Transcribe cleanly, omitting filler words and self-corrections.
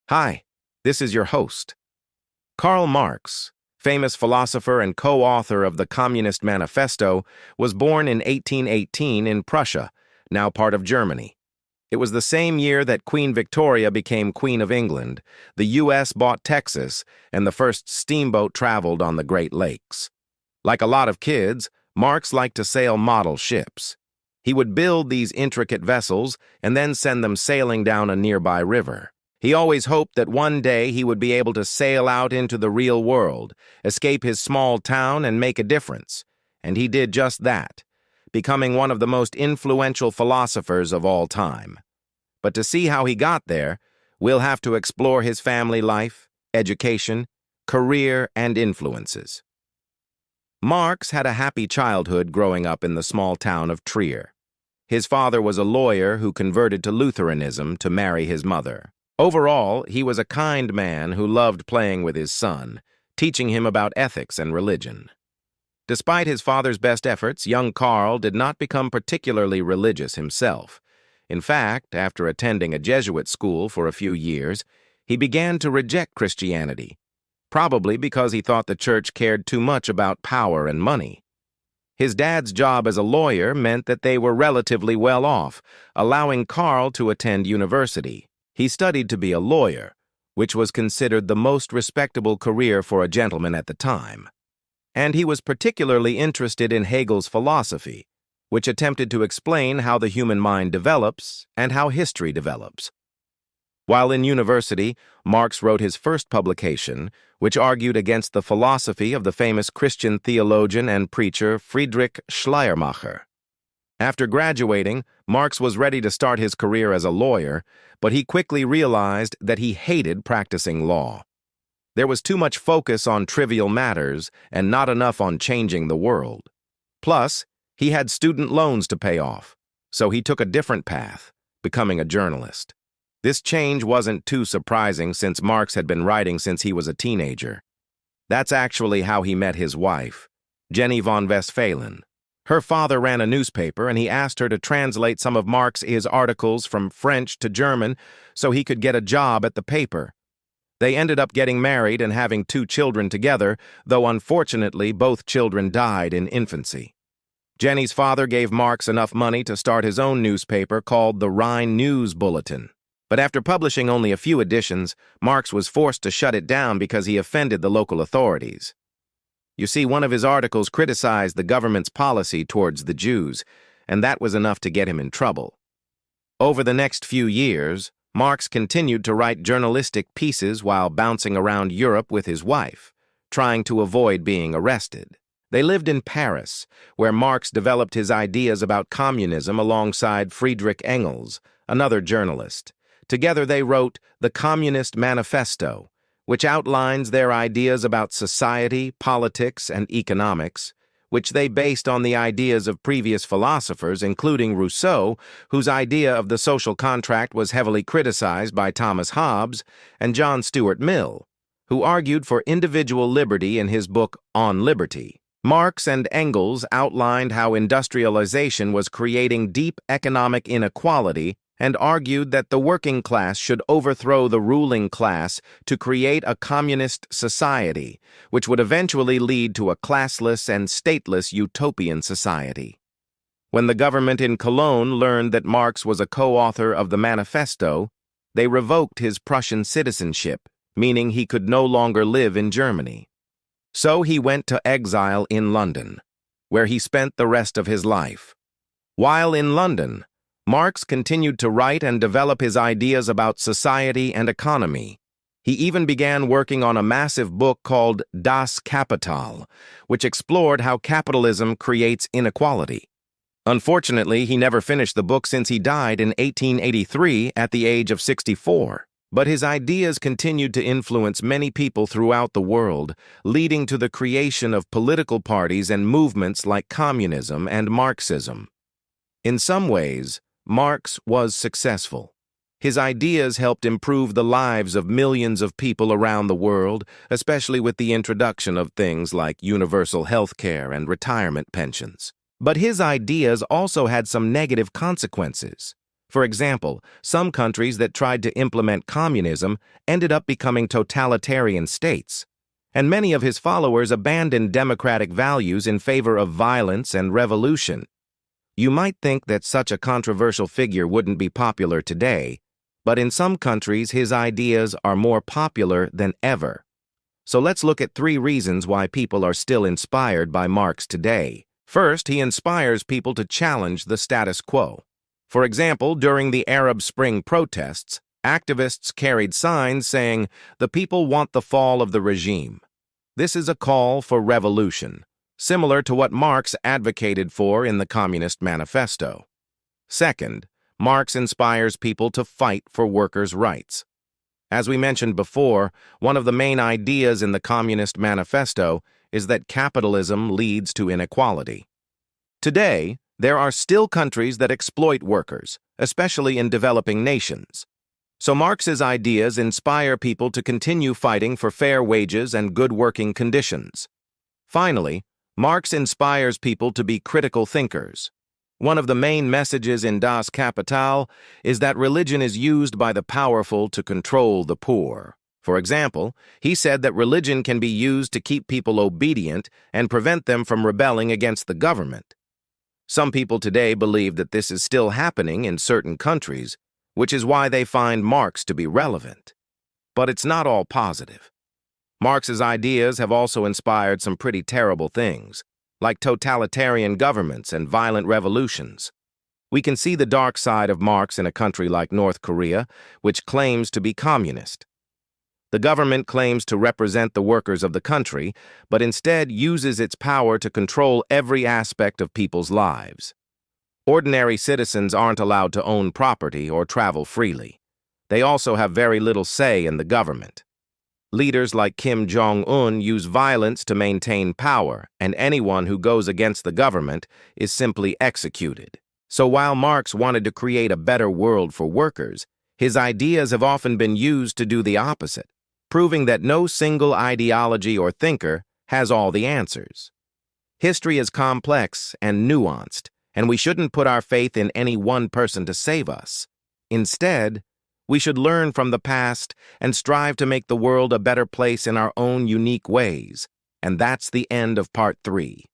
Hi, this is your host. Karl Marx, famous philosopher and co-author of the Communist Manifesto, was born in 1818 in Prussia, now part of Germany. It was the same year that Queen Victoria became Queen of England, the U.S. bought Texas, and the first steamboat traveled on the Great Lakes. Like a lot of kids, Marx liked to sail model ships. He would build these intricate vessels and then send them sailing down a nearby river. He always hoped that one day he would be able to sail out into the real world, escape his small town, and make a difference. And he did just that, becoming one of the most influential philosophers of all time. But to see how he got there, we'll have to explore his family life, education, career, and influences. Marx had a happy childhood growing up in the small town of Trier. His father was a lawyer who converted to Lutheranism to marry his mother. Overall, he was a kind man who loved playing with his son, teaching him about ethics and religion. Despite his father's best efforts, young Karl did not become particularly religious himself. In fact, after attending a Jesuit school for a few years, he began to reject Christianity, probably because he thought the church cared too much about power and money. His dad's job as a lawyer meant that they were relatively well off, allowing Karl to attend university. He studied to be a lawyer, which was considered the most respectable career for a gentleman at the time. And he was particularly interested in Hegel's philosophy, which attempted to explain how the human mind develops and how history develops. While in university, Marx wrote his first publication, which argued against the philosophy of the famous Christian theologian and preacher Friedrich Schleiermacher. After graduating, Marx was ready to start his career as a lawyer, but he quickly realized that he hated practicing law. There was too much focus on trivial matters and not enough on changing the world. Plus, he had student loans to pay off, so he took a different path, becoming a journalist. This change wasn't too surprising since Marx had been writing since he was a teenager. That's actually how he met his wife, Jenny von Westphalen. Her father ran a newspaper, and he asked her to translate some of Marx's articles from French to German so he could get a job at the paper. They ended up getting married and having 2 children together, though unfortunately both children died in infancy. Jenny's father gave Marx enough money to start his own newspaper called the Rhine News Bulletin. But after publishing only a few editions, Marx was forced to shut it down because he offended the local authorities. You see, one of his articles criticized the government's policy towards the Jews, and that was enough to get him in trouble. Over the next few years, Marx continued to write journalistic pieces while bouncing around Europe with his wife, trying to avoid being arrested. They lived in Paris, where Marx developed his ideas about communism alongside Friedrich Engels, another journalist. Together they wrote the Communist Manifesto, which outlines their ideas about society, politics, and economics, which they based on the ideas of previous philosophers, including Rousseau, whose idea of the social contract was heavily criticized by Thomas Hobbes, and John Stuart Mill, who argued for individual liberty in his book On Liberty. Marx and Engels outlined how industrialization was creating deep economic inequality and argued that the working class should overthrow the ruling class to create a communist society, which would eventually lead to a classless and stateless utopian society. When the government in Cologne learned that Marx was a co-author of the manifesto, they revoked his Prussian citizenship, meaning he could no longer live in Germany. So he went to exile in London, where he spent the rest of his life. While in London, Marx continued to write and develop his ideas about society and economy. He even began working on a massive book called Das Kapital, which explored how capitalism creates inequality. Unfortunately, he never finished the book since he died in 1883 at the age of 64. But his ideas continued to influence many people throughout the world, leading to the creation of political parties and movements like communism and Marxism. In some ways, Marx was successful. His ideas helped improve the lives of millions of people around the world, especially with the introduction of things like universal health care and retirement pensions. But his ideas also had some negative consequences. For example, some countries that tried to implement communism ended up becoming totalitarian states, and many of his followers abandoned democratic values in favor of violence and revolution. You might think that such a controversial figure wouldn't be popular today, but in some countries his ideas are more popular than ever. So let's look at 3 reasons why people are still inspired by Marx today. First, he inspires people to challenge the status quo. For example, during the Arab Spring protests, activists carried signs saying, "The people want the fall of the regime." This is a call for revolution, similar to what Marx advocated for in the Communist Manifesto. Second, Marx inspires people to fight for workers' rights. As we mentioned before, one of the main ideas in the Communist Manifesto is that capitalism leads to inequality. Today, there are still countries that exploit workers, especially in developing nations. So Marx's ideas inspire people to continue fighting for fair wages and good working conditions. Finally, Marx inspires people to be critical thinkers. One of the main messages in Das Kapital is that religion is used by the powerful to control the poor. For example, he said that religion can be used to keep people obedient and prevent them from rebelling against the government. Some people today believe that this is still happening in certain countries, which is why they find Marx to be relevant. But it's not all positive. Marx's ideas have also inspired some pretty terrible things, like totalitarian governments and violent revolutions. We can see the dark side of Marx in a country like North Korea, which claims to be communist. The government claims to represent the workers of the country, but instead uses its power to control every aspect of people's lives. Ordinary citizens aren't allowed to own property or travel freely. They also have very little say in the government. Leaders like Kim Jong-un use violence to maintain power, and anyone who goes against the government is simply executed. So while Marx wanted to create a better world for workers, his ideas have often been used to do the opposite, proving that no single ideology or thinker has all the answers. History is complex and nuanced, and we shouldn't put our faith in any one person to save us. Instead, we should learn from the past and strive to make the world a better place in our own unique ways. And that's the end of part 3.